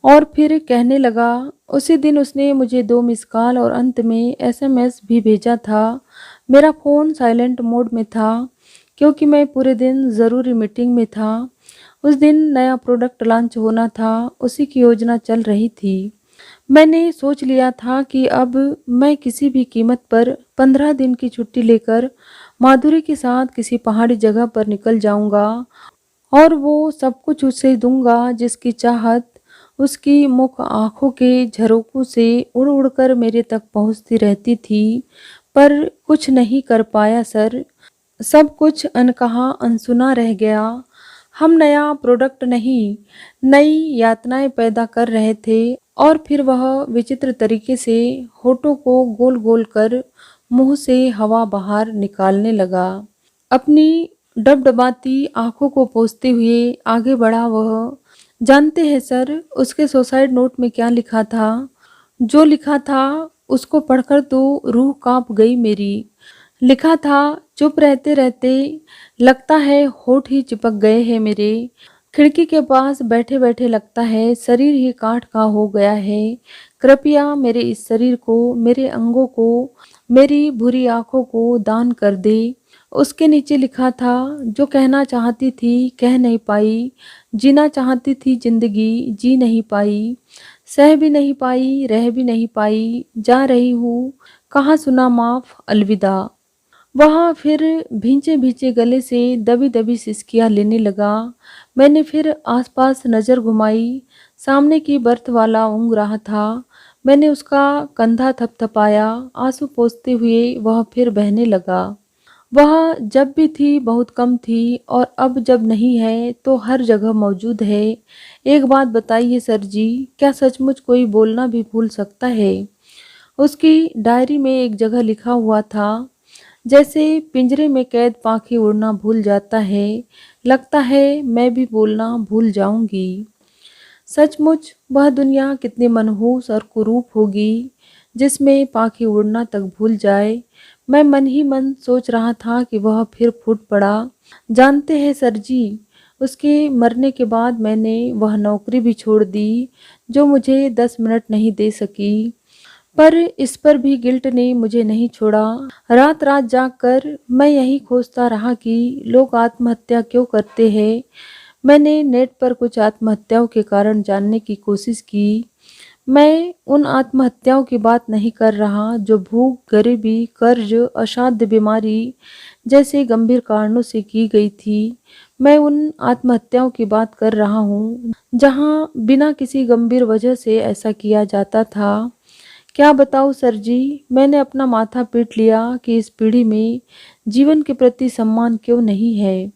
Speaker 1: और फिर कहने लगा। उसी दिन उसने मुझे 2 मिस कॉल और अंत में एसएमएस भी भेजा था। मेरा फ़ोन साइलेंट मोड में था क्योंकि मैं पूरे दिन ज़रूरी मीटिंग में था। उस दिन नया प्रोडक्ट लॉन्च होना था, उसी की योजना चल रही थी। मैंने सोच लिया था कि अब मैं किसी भी कीमत पर 15 दिन की छुट्टी लेकर माधुरी के साथ किसी पहाड़ी जगह पर निकल जाऊंगा, और वो सब कुछ उसे दूंगा जिसकी चाहत उसकी मुख आंखों के झरोकों से उड़ उड़कर मेरे तक पहुंचती रहती थी। पर कुछ नहीं कर पाया सर। सब कुछ अनकहा अनसुना रह गया। हम नया प्रोडक्ट नहीं, नई यातनाएं पैदा कर रहे थे, और फिर वह विचित्र तरीके से होठों को गोल गोल कर मुंह से हवा बाहर निकालने लगा। अपनी डबडबाती आंखों को पोंछते हुए आगे बढ़ा वह। जानते हैं सर, उसके सुसाइड नोट में क्या लिखा था? जो लिखा था उसको पढ़कर तो रूह कांप गई मेरी। लिखा था, चुप रहते रहते लगता है होठ ही चिपक गए हैं मेरे। खिड़की के पास बैठे बैठे लगता है शरीर ही काठ का हो गया है। कृपया मेरे इस शरीर को, मेरे अंगों को, मेरी बुरी आंखों को दान कर दे। उसके नीचे लिखा था, जो कहना चाहती थी कह नहीं पाई, जीना चाहती थी जिंदगी जी नहीं पाई, सह भी नहीं पाई, रह भी नहीं पाई, जा रही हूँ, कहाँ सुना माफ, अलविदा। वह फिर भींचे भींचे गले से दबी दबी सिसकियां लेने लगा। मैंने फिर आसपास नजर घुमाई। सामने की बर्थ वाला ऊँघ रहा था। मैंने उसका कंधा थपथपाया। आंसू पोंछते हुए वह फिर बहने लगा। वह जब भी थी बहुत कम थी, और अब जब नहीं है तो हर जगह मौजूद है। एक बात बताइए सर जी, क्या सचमुच कोई बोलना भी भूल सकता है? उसकी डायरी में एक जगह लिखा हुआ था, जैसे पिंजरे में कैद पाखी उड़ना भूल जाता है, लगता है मैं भी बोलना भूल जाऊंगी। सचमुच वह दुनिया कितनी मनहूस और कुरूप होगी, जिसमें पाखी उड़ना तक भूल जाए। मैं मन ही मन सोच रहा था कि वह फिर फूट पड़ा। जानते हैं सर जी, उसके मरने के बाद मैंने वह नौकरी भी छोड़ दी जो मुझे 10 मिनट नहीं दे सकी। पर इस पर भी गिल्ट ने मुझे नहीं छोड़ा। रात रात जागकर मैं यही खोजता रहा कि लोग आत्महत्या क्यों करते हैं। मैंने नेट पर कुछ आत्महत्याओं के कारण जानने की कोशिश की। मैं उन आत्महत्याओं की बात नहीं कर रहा जो भूख, गरीबी, कर्ज, असाध्य बीमारी जैसे गंभीर कारणों से की गई थी। मैं उन आत्महत्याओं की बात कर रहा हूँ जहाँ बिना किसी गंभीर वजह से ऐसा किया जाता था। क्या बताऊँ सर जी, मैंने अपना माथा पीट लिया कि इस पीढ़ी में जीवन के प्रति सम्मान क्यों नहीं है,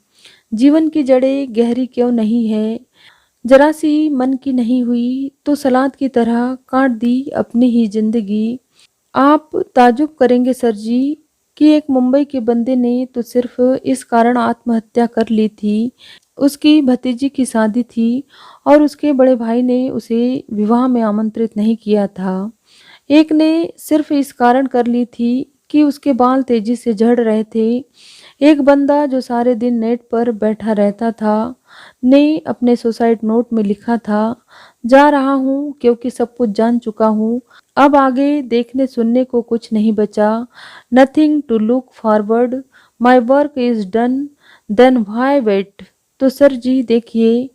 Speaker 1: जीवन की जड़ें गहरी क्यों नहीं है। जरा सी मन की नहीं हुई तो सलाद की तरह काट दी अपनी ही जिंदगी। आप ताजुब करेंगे सर जी कि एक मुंबई के बंदे ने तो सिर्फ इस कारण आत्महत्या कर ली थी। उसकी भतीजी की शादी थी और उसके बड़े भाई ने उसे विवाह में आमंत्रित नहीं किया था। एक ने सिर्फ इस कारण कर ली थी कि उसके बाल तेजी से झड़ रहे थे। एक बंदा जो सारे दिन नेट पर बैठा रहता था ने अपने सुसाइड नोट में लिखा था, जा रहा हूँ क्योंकि सब कुछ जान चुका हूँ, अब आगे देखने सुनने को कुछ नहीं बचा। Nothing to look forward, my work is done, then why wait. तो सर जी देखिए,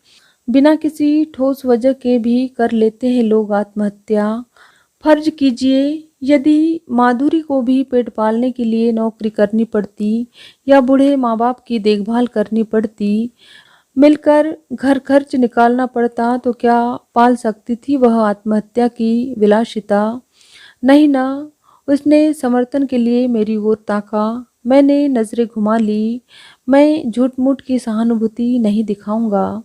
Speaker 1: बिना किसी ठोस वजह के भी कर लेते हैं लोग आत्महत्या। फर्ज कीजिए, यदि माधुरी को भी पेट पालने के लिए नौकरी करनी पड़ती या बूढ़े माँ बाप की देखभाल करनी पड़ती, मिलकर घर खर्च निकालना पड़ता, तो क्या पाल सकती थी वह आत्महत्या की विलासिता? नहीं ना। उसने समर्थन के लिए मेरी ओर ताका। मैंने नजरें घुमा ली। मैं झूठ मूठ की सहानुभूति नहीं दिखाऊंगा।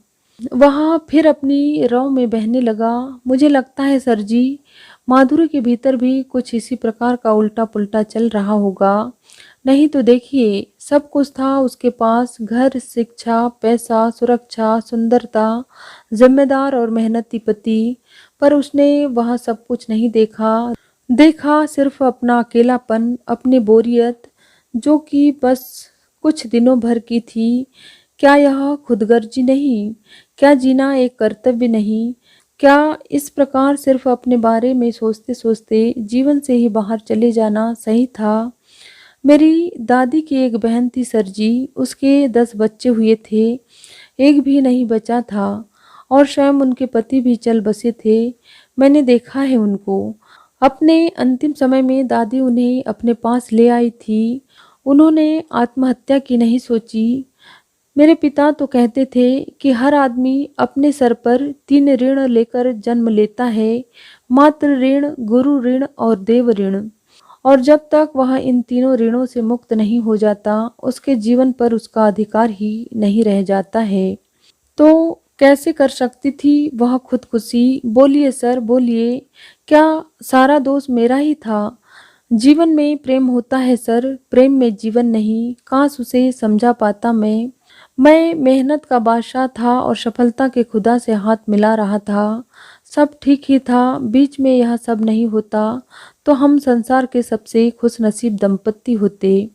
Speaker 1: वह फिर अपनी रव में बहने लगा। मुझे लगता है सर जी, माधुरी के भीतर भी कुछ इसी प्रकार का उल्टा पुल्टा चल रहा होगा। नहीं तो देखिए, सब कुछ था उसके पास, घर, शिक्षा, पैसा, सुरक्षा, सुंदरता, जिम्मेदार और मेहनती पति, पर उसने वह सब कुछ नहीं देखा। देखा सिर्फ अपना अकेलापन, अपनी बोरियत, जो कि बस कुछ दिनों भर की थी। क्या यह खुदगर्जी नहीं? क्या जीना एक कर्तव्य नहीं? क्या इस प्रकार सिर्फ अपने बारे में सोचते सोचते जीवन से ही बाहर चले जाना सही था? मेरी दादी की एक बहन थी सर जी, उसके 10 बच्चे हुए थे, एक भी नहीं बचा था, और स्वयं उनके पति भी चल बसे थे। मैंने देखा है उनको। अपने अंतिम समय में दादी उन्हें अपने पास ले आई थी। उन्होंने आत्महत्या की नहीं सोची। मेरे पिता तो कहते थे कि हर आदमी अपने सर पर 3 ऋण लेकर जन्म लेता है, मातृ ऋण, गुरु ऋण और देव ऋण, और जब तक वह इन तीनों ऋणों से मुक्त नहीं हो जाता, उसके जीवन पर उसका अधिकार ही नहीं रह जाता है। तो कैसे कर सकती थी वह खुदकुशी? बोलिए सर, बोलिए, क्या सारा दोष मेरा ही था? जीवन में प्रेम होता है सर, प्रेम में जीवन नहीं। काश उसे समझा पाता मैं मेहनत का बादशाह था और सफलता के खुदा से हाथ मिला रहा था। सब ठीक ही था। बीच में यह सब नहीं होता तो हम संसार के सबसे खुशनसीब दंपत्ति होते।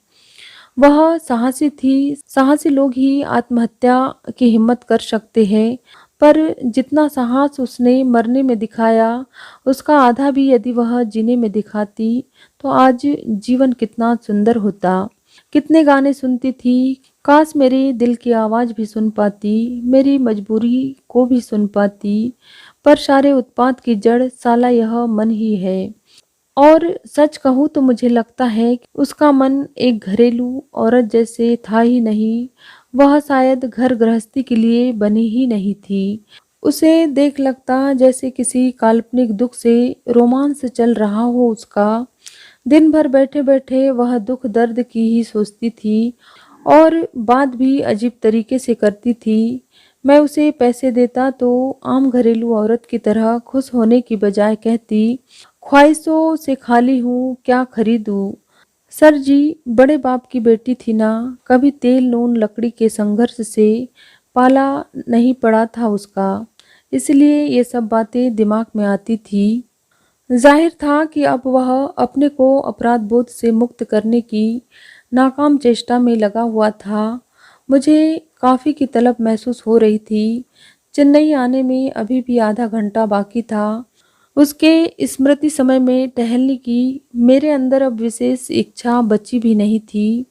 Speaker 1: वह साहसी थी। साहसी लोग ही आत्महत्या की हिम्मत कर सकते हैं, पर जितना साहस उसने मरने में दिखाया, उसका आधा भी यदि वह जीने में दिखाती, तो आज जीवन कितना सुंदर होता। कितने गाने सुनती थी। काश मेरे दिल की आवाज़ भी सुन पाती, मेरी मजबूरी को भी सुन पाती, पर सारे उत्पात की जड़ साला यह मन ही है। और सच कहूँ तो मुझे लगता है कि उसका मन एक घरेलू औरत जैसे था ही नहीं, वह शायद घर गृहस्थी के लिए बनी ही नहीं थी। उसे देख लगता जैसे किसी काल्पनिक दुख से रोमांस चल रहा हो उसका। दिन भर बैठे बैठे वह दुख दर्द की ही सोचती थी और बात भी अजीब तरीके से करती थी। मैं उसे पैसे देता तो आम घरेलू औरत की तरह खुश होने की बजाय कहती, ख्वाहिशों से खाली हूँ, क्या खरीदूँ। सर जी, बड़े बाप की बेटी थी ना, कभी तेल नून लकड़ी के संघर्ष से पाला नहीं पड़ा था उसका, इसलिए ये सब बातें दिमाग में आती थी। जाहिर था कि अब वह अपने को अपराध बोध से मुक्त करने की नाकाम चेष्टा में लगा हुआ था। मुझे काफ़ी की तलब महसूस हो रही थी। चेन्नई आने में अभी भी आधा घंटा बाकी था। उसके स्मृति समय में टहलने की मेरे अंदर अब विशेष इच्छा बची भी नहीं थी।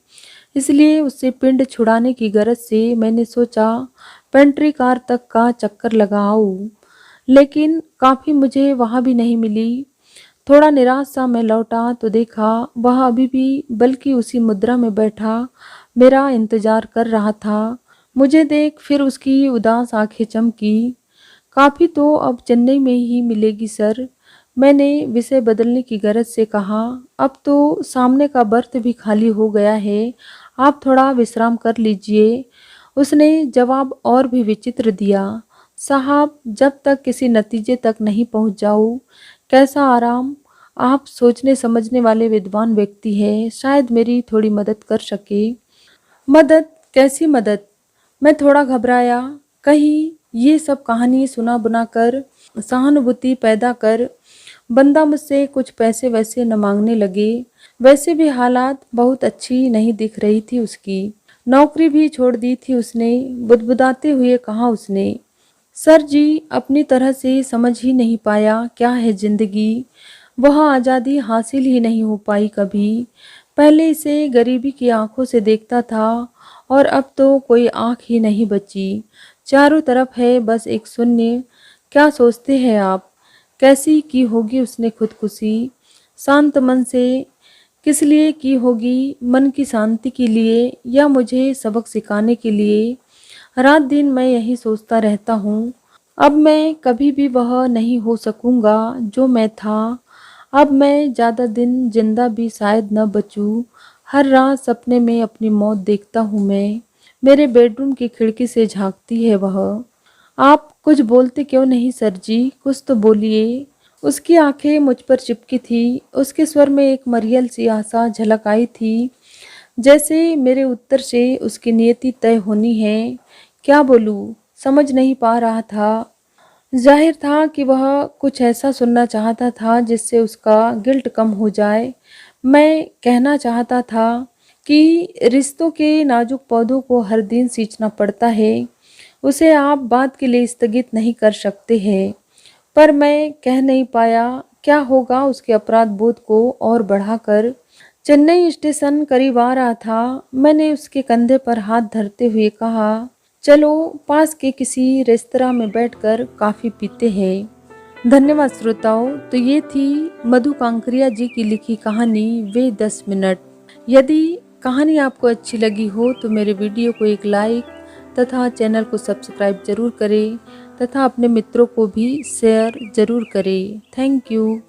Speaker 1: इसलिए उससे पिंड छुड़ाने की गरज से मैंने सोचा पेंट्री कार तक का चक्कर लगाऊं, लेकिन काफ़ी मुझे वहाँ भी नहीं मिली। थोड़ा निराश सा मैं लौटा तो देखा वह अभी भी बल्कि उसी मुद्रा में बैठा मेरा इंतजार कर रहा था। मुझे देख फिर उसकी उदास आंखें चमकी। काफ़ी तो अब चेन्नई में ही मिलेगी सर। मैंने विषय बदलने की गरज से कहा, अब तो सामने का बर्थ भी खाली हो गया है, आप थोड़ा विश्राम कर लीजिए। उसने जवाब और भी विचित्र दिया, साहब जब तक किसी नतीजे तक नहीं पहुंच जाऊं, कैसा आराम। आप सोचने समझने वाले विद्वान व्यक्ति हैं, शायद मेरी थोड़ी मदद कर सके। मदद? कैसी मदद? मैं थोड़ा घबराया। कहीं ये सब कहानी सुना बुना कर सहानुभूति पैदा कर बंदा मुझसे कुछ पैसे वैसे न मांगने लगे। वैसे भी हालात बहुत अच्छी नहीं दिख रही थी उसकी। नौकरी भी छोड़ दी थी उसने। बुदबुदाते हुए कहा उसने, सर जी अपनी तरह से समझ ही नहीं पाया क्या है जिंदगी। वह आज़ादी हासिल ही नहीं हो पाई कभी। पहले इसे गरीबी की आंखों से देखता था और अब तो कोई आंख ही नहीं बची। चारों तरफ है बस एक शून्य। क्या सोचते हैं आप? कैसी की होगी उसने खुदकुशी? शांत मन से। किस लिए की होगी? मन की शांति के लिए या मुझे सबक सिखाने के लिए? रात दिन मैं यही सोचता रहता हूँ। अब मैं कभी भी वह नहीं हो सकूँगा जो मैं था। अब मैं ज़्यादा दिन जिंदा भी शायद न बचूं। हर रात सपने में अपनी मौत देखता हूँ मैं। मेरे बेडरूम की खिड़की से झांकती है वह। आप कुछ बोलते क्यों नहीं सर जी? कुछ तो बोलिए। उसकी आंखें मुझ पर चिपकी थी। उसके स्वर में एक मरियल सी आशा झलक आई थी, जैसे मेरे उत्तर से उसकी नियति तय होनी है। क्या बोलूं, समझ नहीं पा रहा था। जाहिर था कि वह कुछ ऐसा सुनना चाहता था जिससे उसका गिल्ट कम हो जाए। मैं कहना चाहता था कि रिश्तों के नाजुक पौधों को हर दिन सींचना पड़ता है, उसे आप बात के लिए स्थगित नहीं कर सकते हैं। पर मैं कह नहीं पाया। क्या होगा उसके अपराध बोध को और बढ़ाकर। चेन्नई स्टेशन करीब आ रहा था। मैंने उसके कंधे पर हाथ धरते हुए कहा, चलो पास के किसी रेस्तरां में बैठकर कॉफ़ी पीते हैं। धन्यवाद श्रोताओं। तो ये थी मधु कांकरिया जी की लिखी कहानी वे 10 मिनट। यदि कहानी आपको अच्छी लगी हो तो मेरे वीडियो को एक लाइक तथा चैनल को सब्सक्राइब जरूर करें तथा अपने मित्रों को भी शेयर जरूर करें। Thank you.